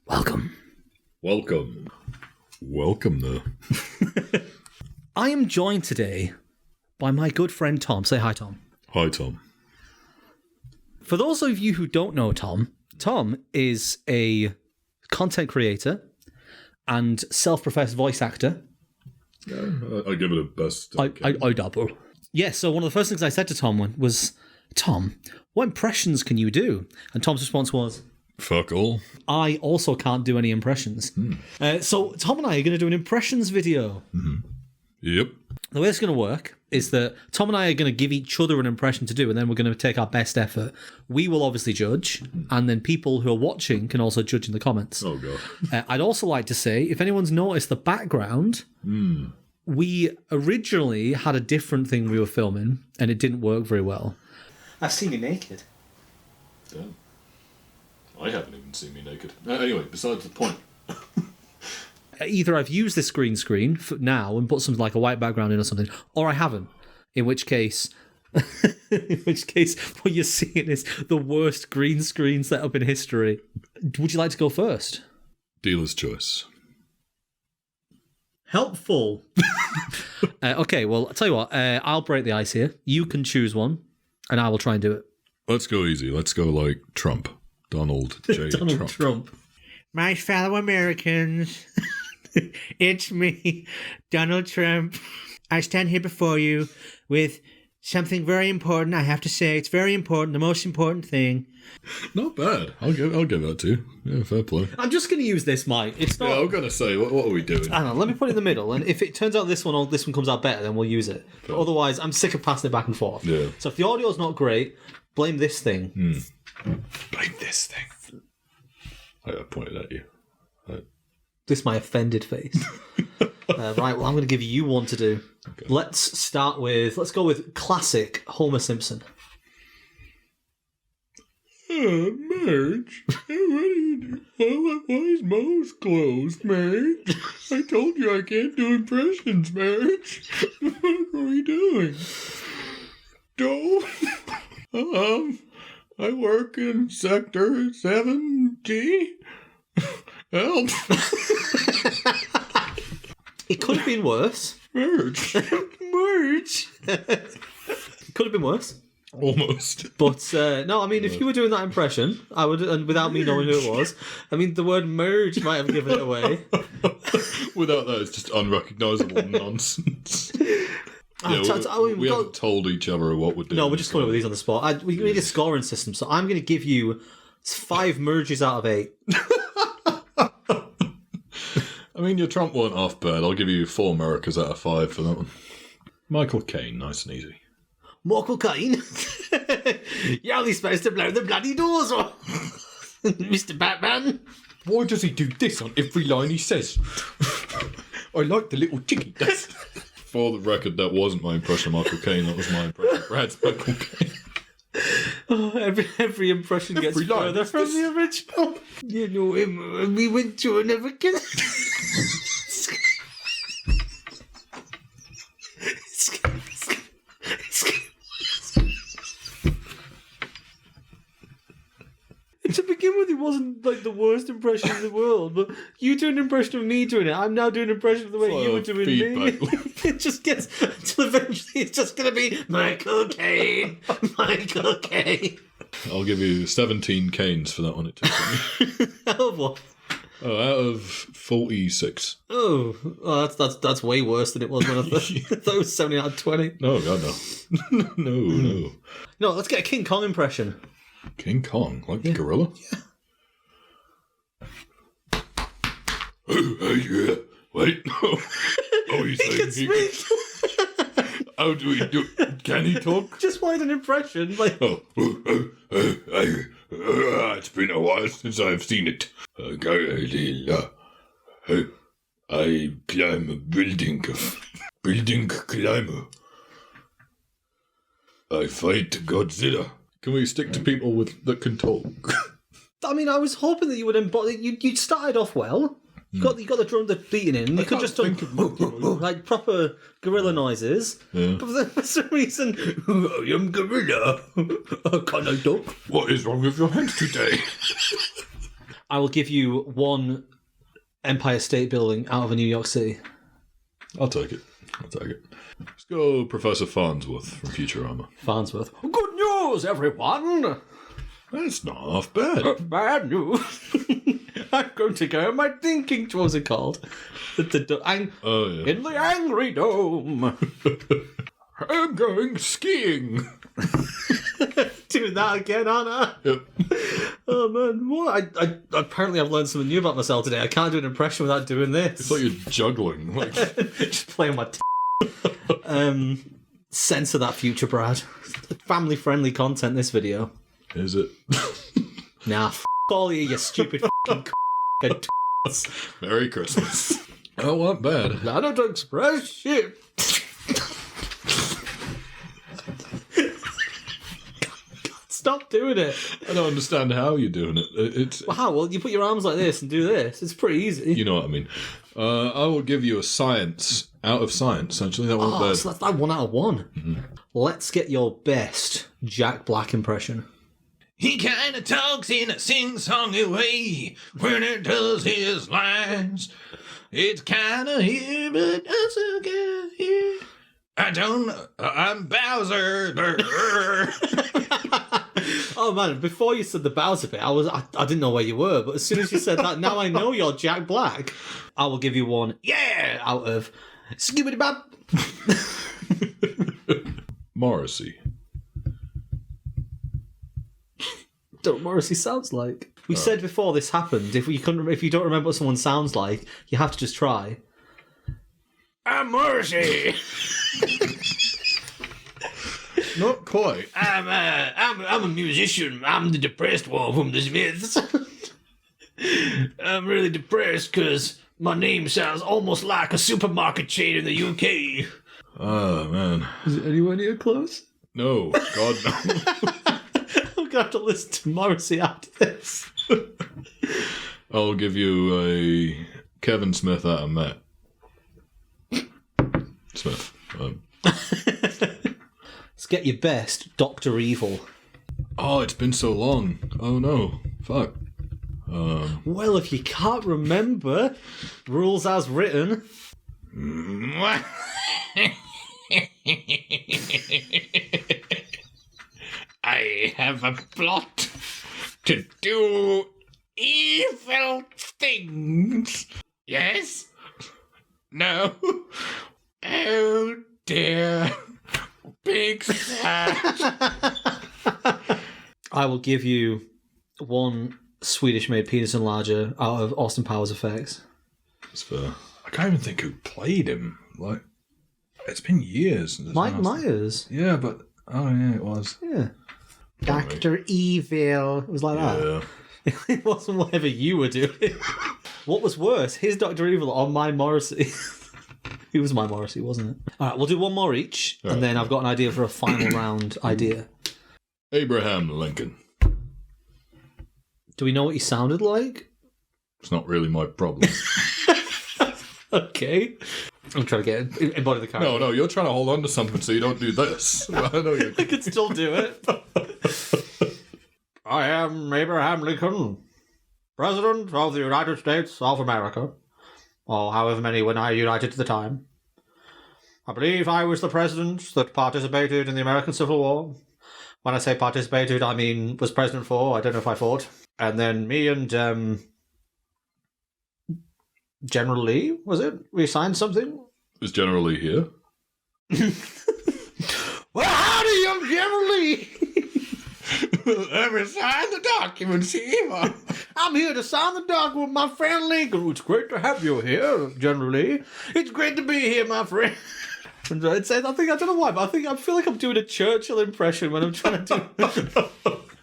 Welcome. Welcome there. I am joined today by my good friend Tom. Say hi, Tom. Hi, Tom. For those of you who don't know Tom, Tom is a content creator and self-professed voice actor. Yeah, I give it a best. I dabble. Yeah, so one of the first things I said to Tom was, Tom, what impressions can you do? And Tom's response was, fuck all. I also can't do any impressions. So Tom and I are going to do an impressions video. Mm-hmm. Yep. The way it's going to work is that Tom and I are going to give each other an impression to do, and then we're going to take our best effort. We will obviously judge, and then people who are watching can also judge in the comments. Oh, God. I'd also like to say, if anyone's noticed the background, we originally had a different thing we were filming, and it didn't work very well. I've seen you naked. Damn. I haven't even seen me naked. Anyway, besides the point. Either I've used this green screen for now and put something like a white background in or something, or I haven't. In which case, what you're seeing is the worst green screen setup in history. Would you like to go first? Dealer's choice. Helpful. Okay, well, I'll tell you what. I'll break the ice here. You can choose one, and I will try and do it. Let's go easy. Let's go like Trump. Donald J. Donald Trump. My fellow Americans, it's me, Donald Trump. I stand here before you with something very important. I have to say, it's very important, the most important thing. Not bad. I'll give that to you. Yeah, fair play. I'm just going to use this mic. It's not. Yeah, I'm gonna say, what are we doing? I don't know. Let me put it in the middle, and if it turns out this one comes out better, then we'll use it. But otherwise, I'm sick of passing it back and forth. Yeah. So if the audio's not great, blame this thing. Blame this thing. I pointed at you. This is my offended face. Right, well, I'm going to give you one to do. Okay. Let's go with classic Homer Simpson. Marge, what are you doing? Why is Moe's closed, Marge? I told you I can't do impressions, Marge. What are we doing? I work in Sector 7G. Help. It could have been worse. Merge. Merge. It could have been worse. Almost. But, no, I mean, if you were doing that impression, I would, and without me knowing who it was, I mean, the word merge might have given it away. Without that, it's just unrecognisable nonsense. Yeah, we haven't told each other what we're doing. No, we're just coming up with these on the spot. We need a scoring system, so I'm going to give you 5 merges out of 8. I mean, your Trump weren't half bad. I'll give you 4 Americas out of 5 for that one. Michael Caine, nice and easy. Michael Caine? You're only supposed to blow the bloody doors off, Mr. Batman. Why does he do this on every line he says? I like the little chicky does. For the record, that wasn't my impression of Michael Caine. That was my impression of Brad's Michael Caine. Oh, every impression gets further from the original. You know him when we went to another country. To begin with, it wasn't like the worst impression in the world, but you do an impression of me doing it. I'm now doing an impression of the way you were doing me. It just gets until eventually it's just going to be Michael Caine. Michael Caine. I'll give you 17 Canes for that one. It took me. Out of what? Oh, out of 46. Oh, that's way worse than it was when I thought it was 70 out of 20. No, God, no. No. No, let's get a King Kong impression. King Kong, like the gorilla? Yeah. Yeah. Wait. Oh, he's He can speak. How do we do? Can he talk? Just wanted an impression. Like, it's been a while since I've seen it. I climb a building. Building climber. I fight Godzilla. Can we stick to people that can talk? I mean, I was hoping that you would embody. You started off well. You got the drum, the beating in. You could just do like proper gorilla noises. Yeah. But for some reason, I am gorilla. Can I talk? What is wrong with your hands today? I will give you one Empire State Building out of a New York City. I'll take it. Let's go Professor Farnsworth from Futurama. Farnsworth. Good news, everyone! That's not half bad. Bad news. I'm going to go in my thinking... What was it called? In the Angry Dome. I'm going skiing. Doing that again, aren't I? Yep. Oh man, what? I apparently I've learned something new about myself today. I can't do an impression without doing this. It's like you're juggling. Like just playing my censor that, future Brad. Family friendly content, this video. Is it? Nah, all you stupid Merry Christmas. Oh, not bad. I don't express shit. Stop doing it. I don't understand how you're doing it. It's well, you put your arms like this and do this. It's pretty easy. You know what I mean. I will give you a science out of science. Actually, that wasn't bad. So that's like 1 out of 1. Mm-hmm. Let's get your best Jack Black impression. He kind of talks in a sing-songy way when he does his lines. It's kind of here, but doesn't get here. I don't know. I'm Bowser. Oh man, before you said the Bowser bit, I didn't know where you were, but as soon as you said that, now I know you're Jack Black. I will give you one, out of Skibbity Bab. Morrissey. Don't know what Morrissey sounds like. We said before this happened, if you don't remember what someone sounds like, you have to just try. I'm Morrissey. Not quite. I'm a musician. I'm the depressed one from the Smiths. I'm really depressed because my name sounds almost like a supermarket chain in the UK. Oh, man. Is it anywhere near close? No. God, no. I'm going to have to listen to Morrissey after this. I'll give you a Kevin Smith out of Matt. Smith. Let's get your best Dr. Evil. Oh, it's been so long. Oh, no. Fuck. Well, if you can't remember, rules as written. I have a plot to do evil things. Yes? No? Oh, dear. Big sad. I will give you one Swedish-made penis enlarger out of Austin Powers effects. That's fair. I can't even think who played him. Like, it's been years. Mike Myers. Yeah, but it was. Yeah. Dr. Evil. It was like that. It wasn't whatever you were doing. What was worse, his Dr. Evil or my Morrissey? It was my Morrissey, wasn't it? All right, we'll do one more each, and then I've got an idea for a final round idea. Abraham Lincoln. Do we know what he sounded like? It's not really my problem. Okay. I'm trying to embody the character. No, you're trying to hold on to something so you don't do this. I know you. I could still do it. I am Abraham Lincoln, President of the United States of America, or however many were now united at the time. I believe I was the president that participated in the American Civil War. When I say participated, I mean was president for. I don't know if I fought. And then me and General Lee, was it? We signed something? Is General Lee here? Well, howdy, I'm General Lee. Let me sign the documents here. I'm here to sign the document with my friend Lincoln. It's great to have you here, General Lee. It's great to be here, my friend. I don't know why, but I feel like I'm doing a Churchill impression when I'm trying to do.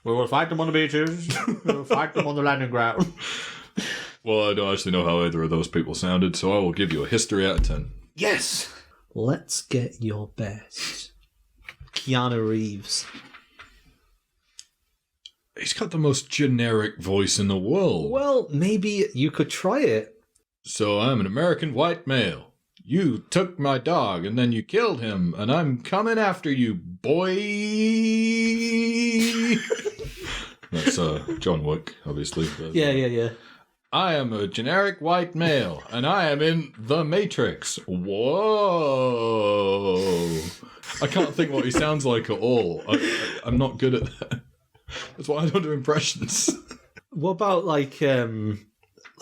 We will fight them on the beaches. We will fight them on the landing ground. Well, I don't actually know how either of those people sounded, so I will give you a history out of 10. Yes. Let's get your best. Keanu Reeves. He's got the most generic voice in the world. Well, maybe you could try it. So I'm an American white male. You took my dog and then you killed him, and I'm coming after you, boy. That's John Wick, obviously. Yeah. I am a generic white male, and I am in The Matrix. Whoa. I can't think what he sounds like at all. I'm not good at that. That's why I don't do impressions. What about, like from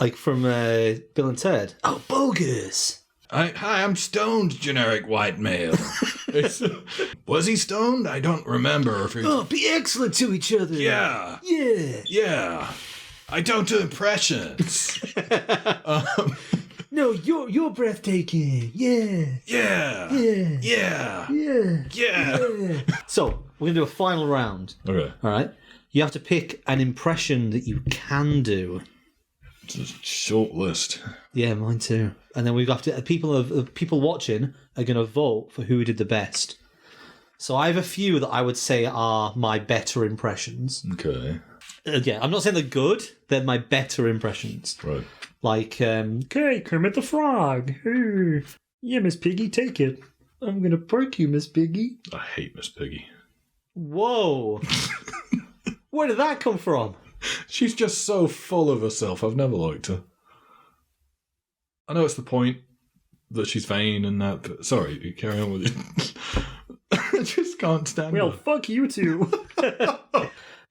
Bill and Ted? Oh, bogus. Hi, I'm stoned, generic white male. Was he stoned? I don't remember. If he... Oh, be excellent to each other. Yeah. Yeah. Yeah. I don't do impressions. No, you're breathtaking. Yeah. Yeah. Yeah. Yeah. Yeah. Yeah. So, we're going to do a final round. Okay. All right? You have to pick an impression that you can do. It's a short list. Yeah, mine too. And then we've got to, people watching are going to vote for who did the best. So I have a few that I would say are my better impressions. Okay. Yeah, I'm not saying they're good. They're my better impressions. Right. Like, okay, Kermit the Frog. Yeah, Miss Piggy, take it. I'm going to perk you, Miss Piggy. I hate Miss Piggy. Whoa. Where did that come from? She's just so full of herself. I've never liked her. I know it's the point that she's vain and that, but sorry, you carry on with it. I just can't stand her. Fuck you two.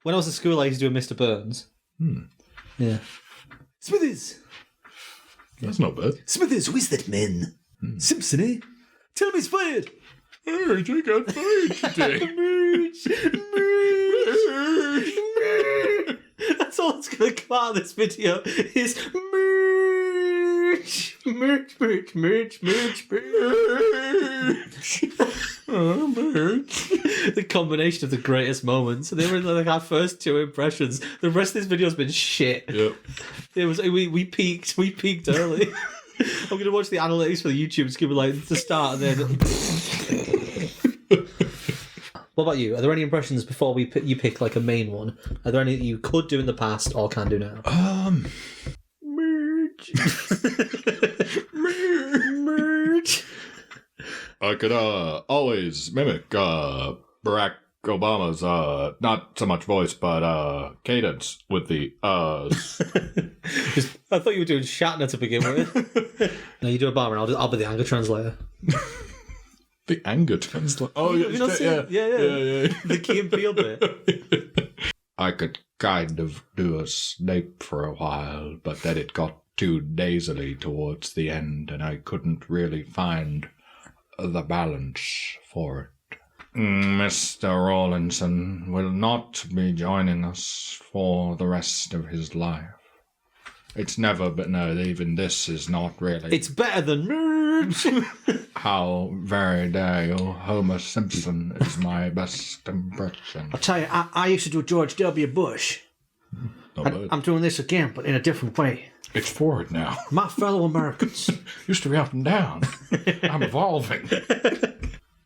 When I was at school, I used to do a Mr. Burns. Yeah. Smithers! That's not bad. Smithers, who is that man? Simpson, eh? Tell him he's fired! Oh, you got fired today. Merch! That's all that's going to come out of this video is merch! Merch, merch, merch, merch, merch. Oh, merch. The combination of the greatest moments. They were like our first two impressions. The rest of this video has been shit. Yep. It was we peaked early. I'm going to watch the analytics for the YouTube. It's going to be like the start and then... What about you? Are there any impressions before you pick like a main one? Are there any that you could do in the past or can do now? Merch. Merch. I could always mimic Barack Obama's not so much voice but cadence with the I thought you were doing Shatner to begin with. No, you do Obama and I'll be the anger translator. The anger translator. Oh, Have you not seen it? Yeah. The Key and Peele bit. I could kind of do a Snape for a while, but then it got too nasally towards the end, and I couldn't really find the balance for it. Mr. Rawlinson will not be joining us for the rest of his life. It's never been, no, even this is not really. It's better than merch. How very dare you. Homer Simpson is my best impression. I'll tell you, I used to do George W. Bush. Not bad. I'm doing this again, but in a different way. It's forward now. My fellow Americans. Used to be up and down. I'm evolving.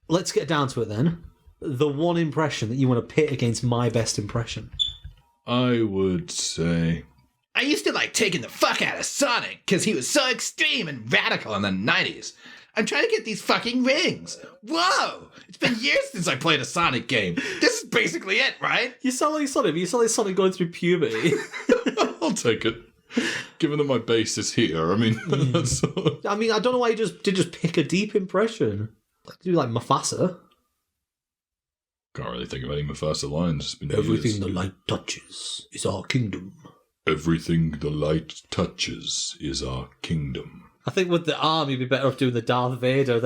Let's get down to it then. The one impression that you want to pit against my best impression. I would say... I used to like taking the fuck out of Sonic because he was so extreme and radical in the 90s. I'm trying to get these fucking rings. Whoa! It's been years since I played a Sonic game. This is basically it, right? You sound like Sonic, but you sound like Sonic going through puberty. I'll take it. Given that my base is here, I mean, that's... I mean, I don't know why you did pick a deep impression. Do like Mufasa. Can't really think of any Mufasa lines. It's been Everything years. the light touches is our kingdom. Everything the light touches is our kingdom. I think with the arm, you'd be better off doing the Darth Vader.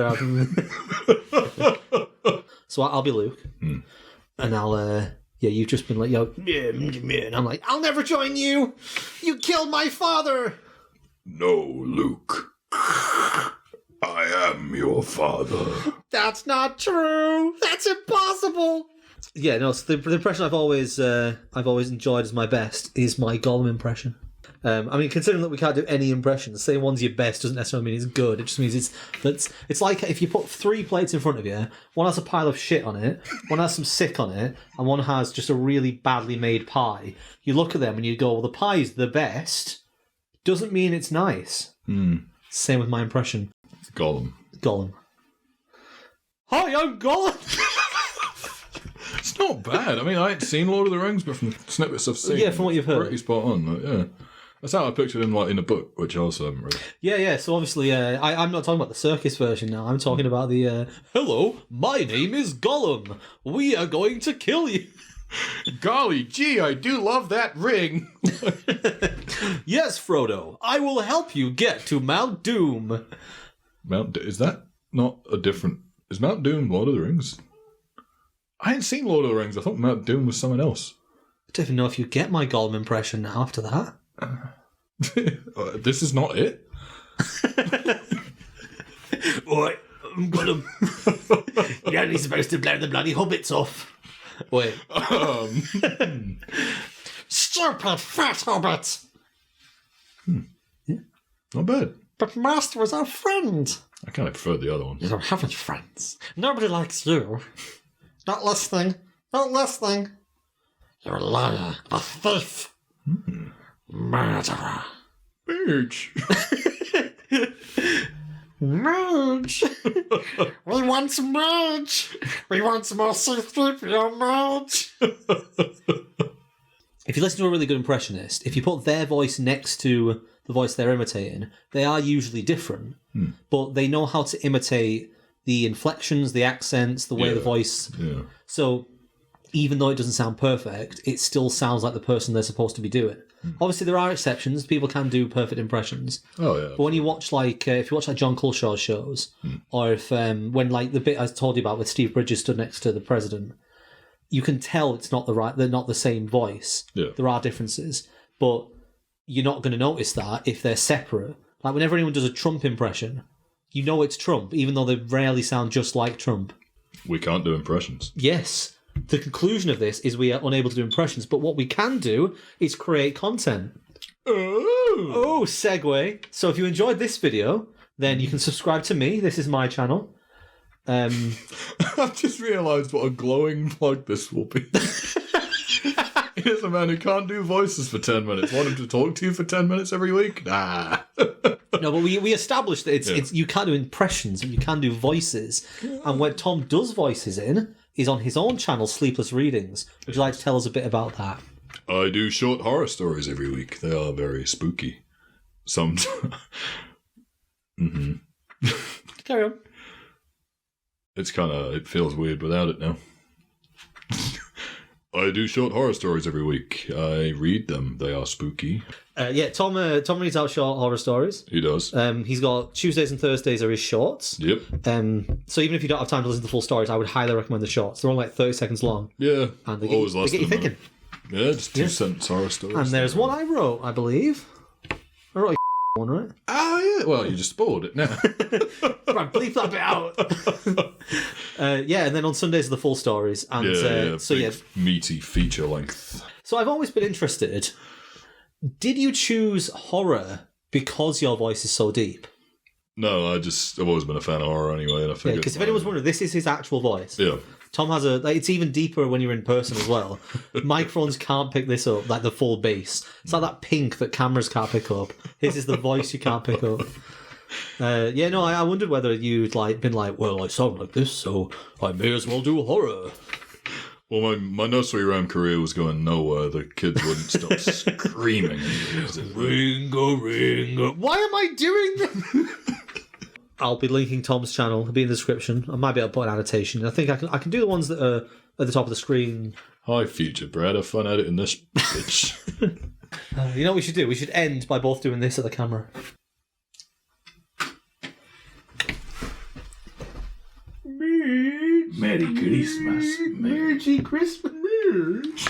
So I'll be Luke. And I'll, you've just been like, and I'm like, I'll never join you. You killed my father. No, Luke. I am your father. That's not true. That's impossible. Yeah, no. So the impression I've always enjoyed as my best is my Golem impression. I mean, considering that we can't do any impressions, saying one's your best doesn't necessarily mean it's good. It just means it's like if you put 3 plates in front of you, one has a pile of shit on it, one has some sick on it, and one has just a really badly made pie. You look at them and you go, well, the pie's the best. Doesn't mean it's nice. Same with my impression. Golem. Hi, I'm Golem. It's not bad. I mean, I ain't seen Lord of the Rings, but from snippets I've seen, Yeah, from what you've heard. pretty spot on. Like, yeah, That's how I pictured him, like, in a book, which I also haven't read. Yeah. So obviously, I'm not talking about the circus version now. I'm talking about the, hello, my name is Golem. We are going to kill you. Golly gee, I do love that ring. Yes, Frodo, I will help you get to Mount Doom. Is that not a different... Is Mount Doom Lord of the Rings? I hadn't seen Lord of the Rings. I thought Mount Doom was someone else. I don't even know if you get my Golem impression now after that. This is not it? Oi, I'm Golem. You're only supposed to blow the bloody hobbits off. Wait. Stupid fat hobbit! Not bad. But Master was our friend. I kind of prefer the other one. You don't have any friends. Nobody likes you. Not listening. Not listening. You're a liar. A thief. Murderer. Bitch. Merge! We want some merge! We want some more C3PO merge! If you listen to a really good impressionist, if you put their voice next to the voice they're imitating, they are usually different, but they know how to imitate the inflections, the accents, the way the voice... Yeah. So even though it doesn't sound perfect, it still sounds like the person they're supposed to be doing. Obviously, there are exceptions. People can do perfect impressions. Oh, yeah. But when you watch, like, if you watch, like, John Culshaw's shows, or if, when, like, the bit I told you about with Steve Bridges stood next to the president, you can tell it's not they're not the same voice. Yeah. There are differences. But you're not going to notice that if they're separate. Like, whenever anyone does a Trump impression, you know it's Trump, even though they rarely sound just like Trump. We can't do impressions. Yes. The conclusion of this is we are unable to do impressions, but what we can do is create content. Oh, segue. So if you enjoyed this video, then you can subscribe to me. This is my channel. I've just realised what a glowing plug this will be. Here's a man who can't do voices for 10 minutes. Want him to talk to you for 10 minutes every week? Nah. No, but we established that it's you can do impressions, but you can do voices. And when Tom does voices is on his own channel, Sleepless Readings. Would you like to tell us a bit about that? I do short horror stories every week. They are very spooky. Some... Carry on. It's kind of... It feels weird without it now. I do short horror stories every week. I read them. They are spooky. Tom reads out short horror stories. He does. He's got Tuesdays and Thursdays are his shorts. Yep. So even if you don't have time to listen to the full stories, I would highly recommend the shorts. They're only like 30 seconds long. Yeah. And they always get you thinking. Yeah, just 2 cents horror stories. And there's one I wrote, I believe. I wrote a one, right? Oh, yeah. Well, you just spoiled it now. Right, bleep that bit out. And then on Sundays are the full stories. And big, meaty feature length. So I've always been interested. Did you choose horror because your voice is so deep? No, I've always been a fan of horror anyway. And I figured, because if anyone's wondering, this is his actual voice. Yeah. Tom has it's even deeper when you're in person as well. Microphones can't pick this up, like the full bass. It's like that pink that cameras can't pick up. His is the voice you can't pick up. I wondered whether you'd been like, well, I sound like this, so I may as well do horror. Well, my nursery rhyme career was going nowhere. The kids wouldn't stop screaming. Ringo, ringo. Why am I doing this? I'll be linking Tom's channel. It'll be in the description. I might be able to put an annotation. I think I can do the ones that are at the top of the screen. Hi, future Brad. Have fun editing this bitch. You know what we should do? We should end by both doing this at the camera. Merry Christmas. Merry Christmas.